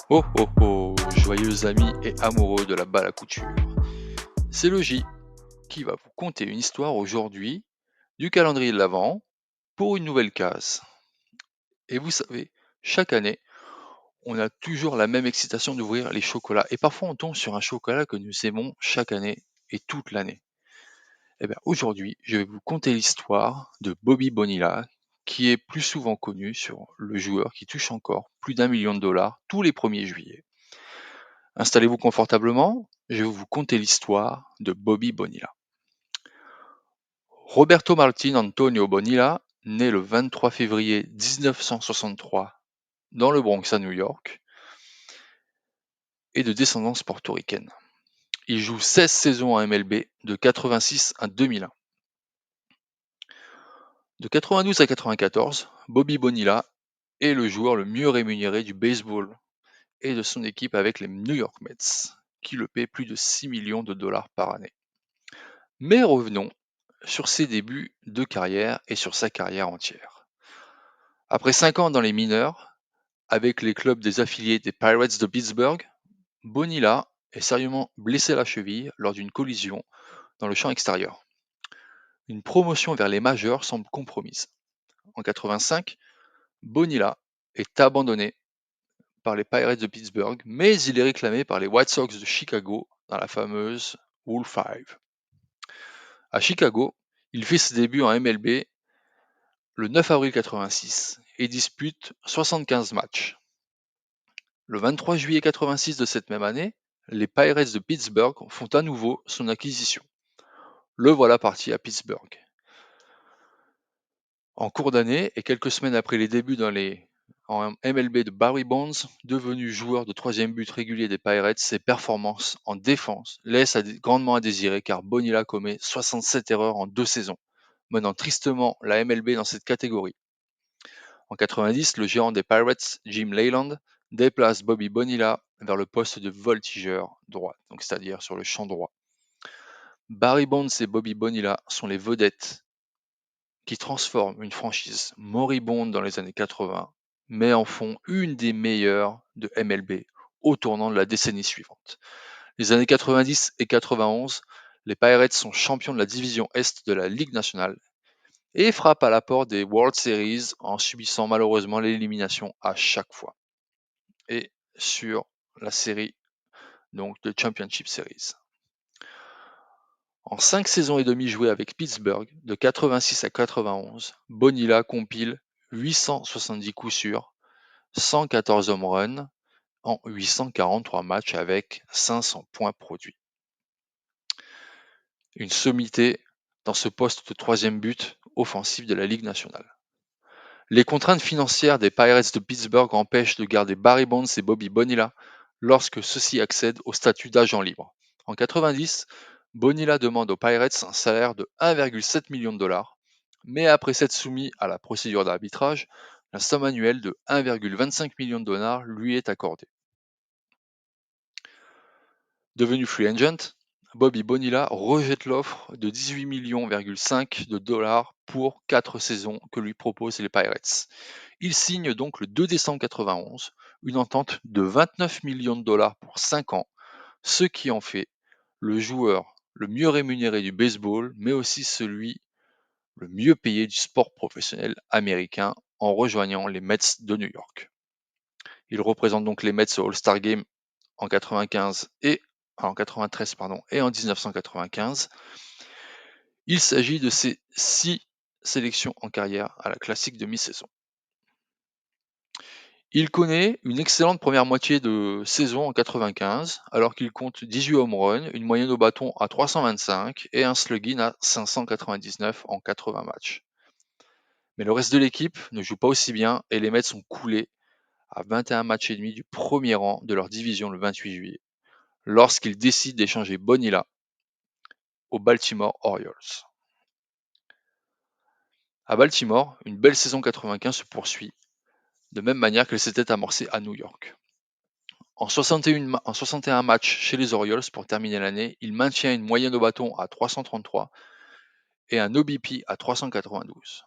Oh oh oh, joyeux amis et amoureux de la balle à couture. C'est le J qui va vous conter une histoire aujourd'hui du calendrier de l'Avent pour une nouvelle case. Et vous savez, chaque année, on a toujours la même excitation d'ouvrir les chocolats. Et parfois, on tombe sur un chocolat que nous aimons chaque année et toute l'année. Eh bien, aujourd'hui, je vais vous conter l'histoire de Bobby Bonilla, qui est plus souvent connu sur le joueur qui touche encore plus d'1 million de dollars tous les 1er juillet. Installez-vous confortablement, je vais vous conter l'histoire de Bobby Bonilla. Roberto Martin Antonio Bonilla, né le 23 février 1963 dans le Bronx à New York, est de descendance portoricaine. Il joue 16 saisons en MLB de 86 à 2001. De 92 à 94, Bobby Bonilla est le joueur le mieux rémunéré du baseball et de son équipe avec les New York Mets, qui le paient plus de 6 millions de dollars par année. Mais revenons sur ses débuts de carrière et sur sa carrière entière. Après 5 ans dans les mineurs, avec les clubs des affiliés des Pirates de Pittsburgh, Bonilla est sérieusement blessé à la cheville lors d'une collision dans le champ extérieur. Une promotion vers les majeurs semble compromise. En 85, Bonilla est abandonné par les Pirates de Pittsburgh, mais il est réclamé par les White Sox de Chicago dans la fameuse Rule 5. À Chicago, il fait ses débuts en MLB le 9 avril 86 et dispute 75 matchs. Le 23 juillet 86 de cette même année, les Pirates de Pittsburgh font à nouveau son acquisition. Le voilà parti à Pittsburgh. En cours d'année et quelques semaines après les débuts en MLB de Barry Bonds, devenu joueur de troisième but régulier des Pirates, ses performances en défense laissent grandement à désirer car Bonilla commet 67 erreurs en 2 saisons, menant tristement la MLB dans cette catégorie. En 90, le gérant des Pirates, Jim Leyland, déplace Bobby Bonilla vers le poste de voltigeur droit, donc c'est-à-dire sur le champ droit. Barry Bonds et Bobby Bonilla sont les vedettes qui transforment une franchise moribonde dans les années 80, mais en font une des meilleures de MLB au tournant de la décennie suivante. Les années 90 et 91, les Pirates sont champions de la division Est de la Ligue nationale et frappent à la porte des World Series en subissant malheureusement l'élimination à chaque fois. Et sur la série donc de Championship Series. En 5 saisons et demie jouées avec Pittsburgh, de 86 à 91, Bonilla compile 870 coups sûrs, 114 home runs en 843 matchs avec 500 points produits. Une sommité dans ce poste de troisième but offensif de la Ligue nationale. Les contraintes financières des Pirates de Pittsburgh empêchent de garder Barry Bonds et Bobby Bonilla lorsque ceux-ci accèdent au statut d'agent libre. En 90, Bonilla demande aux Pirates un salaire de 1,7 million de dollars, mais après s'être soumis à la procédure d'arbitrage, la somme annuelle de 1,25 million de dollars lui est accordée. Devenu free agent, Bobby Bonilla rejette l'offre de 18,5 millions de dollars pour 4 saisons que lui proposent les Pirates. Il signe donc le 2 décembre 91 une entente de 29 millions de dollars pour 5 ans, ce qui en fait le joueur le mieux rémunéré du baseball, mais aussi celui le mieux payé du sport professionnel américain en rejoignant les Mets de New York. Il représente donc les Mets au All-Star Game en 93 et en 1995. Il s'agit de ses 6 sélections en carrière à la classique de mi-saison. Il connaît une excellente première moitié de saison en 95, alors qu'il compte 18 home runs, une moyenne au bâton à 325 et un slugging à 599 en 80 matchs. Mais le reste de l'équipe ne joue pas aussi bien et les Mets sont coulés à 21 matchs et demi du premier rang de leur division le 28 juillet, lorsqu'ils décident d'échanger Bonilla aux Baltimore Orioles. À Baltimore, une belle saison 95 se poursuit, de même manière qu'elle s'était amorcée à New York. En 61 matchs chez les Orioles pour terminer l'année, il maintient une moyenne au bâton à 333 et un OBP à 392.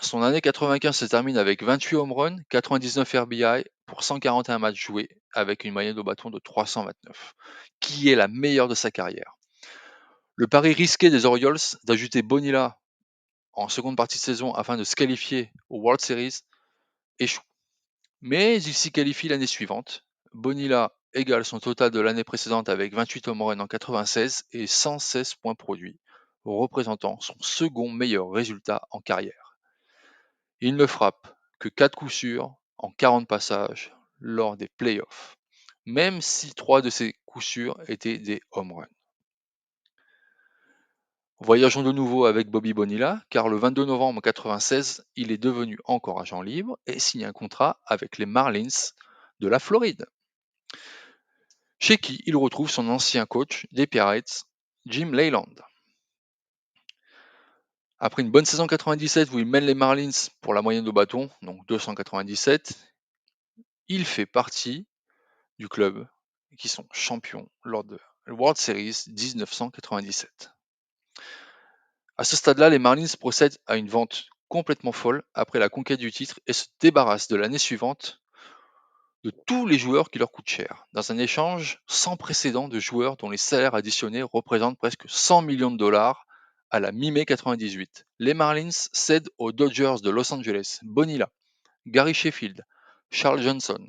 Son année 95 se termine avec 28 home runs, 99 RBI pour 141 matchs joués, avec une moyenne au bâton de 329, qui est la meilleure de sa carrière. Le pari risqué des Orioles d'ajouter Bonilla en seconde partie de saison afin de se qualifier au World Series échoue. Mais il s'y qualifie l'année suivante. Bonilla égale son total de l'année précédente avec 28 home runs en 96 et 116 points produits, représentant son second meilleur résultat en carrière. Il ne frappe que 4 coups sûrs en 40 passages lors des playoffs, même si 3 de ces coups sûrs étaient des home runs. Voyageons de nouveau avec Bobby Bonilla, car le 22 novembre 1996, il est devenu encore agent libre et signe un contrat avec les Marlins de la Floride, chez qui il retrouve son ancien coach des Pirates, Jim Leyland. Après une bonne saison 97 où il mène les Marlins pour la moyenne de bâton, donc 297, il fait partie du club qui sont champions lors de la World Series 1997. À ce stade-là, les Marlins procèdent à une vente complètement folle après la conquête du titre et se débarrassent de l'année suivante de tous les joueurs qui leur coûtent cher, dans un échange sans précédent de joueurs dont les salaires additionnés représentent presque 100 millions de dollars à la mi-mai 98. Les Marlins cèdent aux Dodgers de Los Angeles Bonilla, Gary Sheffield, Charles Johnson,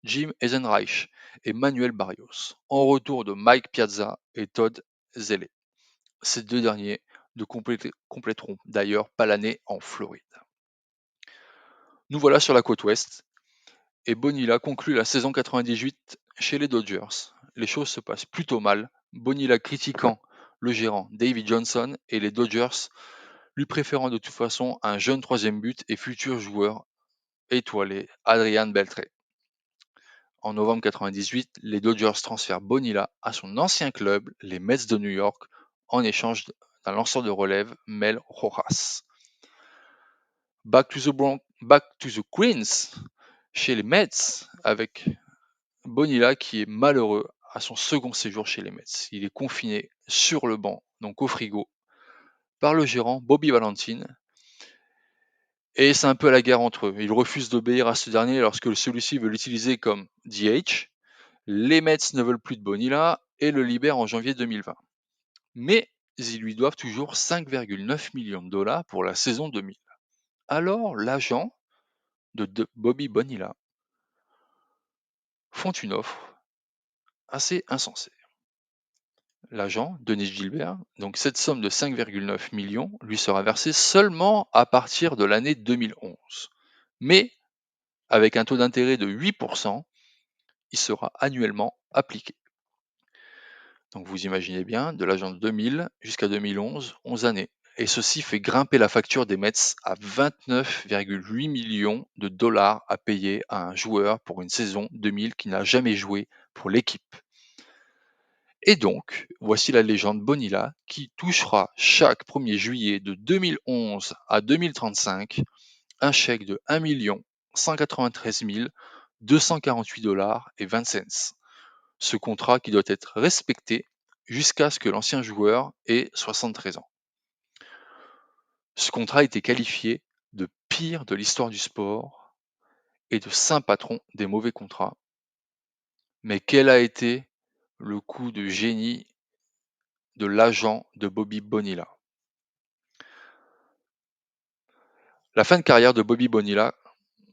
Jim Eisenreich et Manuel Barrios, en retour de Mike Piazza et Todd Zeile. Ces deux derniers ne compléteront d'ailleurs pas l'année en Floride. Nous voilà sur la côte ouest, et Bonilla conclut la saison 98 chez les Dodgers. Les choses se passent plutôt mal, Bonilla critiquant le gérant David Johnson et les Dodgers lui préférant de toute façon un jeune troisième but et futur joueur étoilé, Adrian Beltre. En novembre 98, les Dodgers transfèrent Bonilla à son ancien club, les Mets de New York, en échange d'un lanceur de relève, Mel Rojas. Back to the Queens, chez les Mets, avec Bonilla qui est malheureux à son second séjour chez les Mets. Il est confiné sur le banc, donc au frigo, par le gérant Bobby Valentin. Et c'est un peu la guerre entre eux. Il refuse d'obéir à ce dernier lorsque celui-ci veut l'utiliser comme DH. Les Mets ne veulent plus de Bonilla et le libèrent en janvier 2020. Mais ils lui doivent toujours 5,9 millions de dollars pour la saison 2000. Alors l'agent de Bobby Bonilla font une offre assez insensée. L'agent, Denis Gilbert, donc cette somme de 5,9 millions lui sera versée seulement à partir de l'année 2011. Mais avec un taux d'intérêt de 8%, il sera annuellement appliqué. Donc vous imaginez bien, de l'âge de 2000 jusqu'à 2011, 11 années. Et ceci fait grimper la facture des Mets à 29,8 millions de dollars à payer à un joueur pour une saison 2000 qui n'a jamais joué pour l'équipe. Et donc, voici la légende Bonilla qui touchera chaque 1er juillet de 2011 à 2035 un chèque de 1 193 248 dollars et 20 cents. Ce contrat qui doit être respecté jusqu'à ce que l'ancien joueur ait 73 ans. Ce contrat a été qualifié de pire de l'histoire du sport et de saint patron des mauvais contrats. Mais quel a été le coup de génie de l'agent de Bobby Bonilla? La fin de carrière de Bobby Bonilla,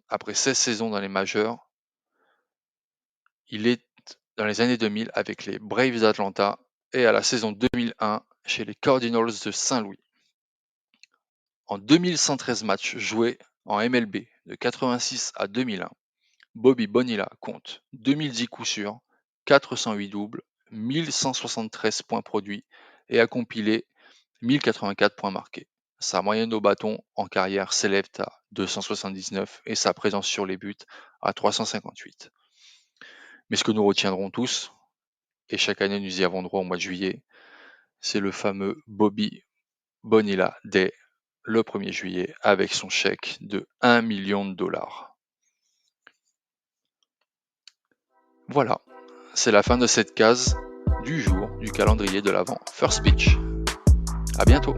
après 16 saisons dans les majeurs, il est dans les années 2000 avec les Braves d'Atlanta et à la saison 2001 chez les Cardinals de Saint-Louis. En 2113 matchs joués en MLB de 86 à 2001, Bobby Bonilla compte 2010 coups sûrs, 408 doubles, 1173 points produits et a compilé 1084 points marqués. Sa moyenne au bâton en carrière s'élève à 279 et sa présence sur les buts à 358. Mais ce que nous retiendrons tous, et chaque année nous y avons droit au mois de juillet, c'est le fameux Bobby Bonilla Day le 1er juillet avec son chèque de 1 million de dollars. Voilà, c'est la fin de cette case du jour du calendrier de l'Avent First Pitch. À bientôt.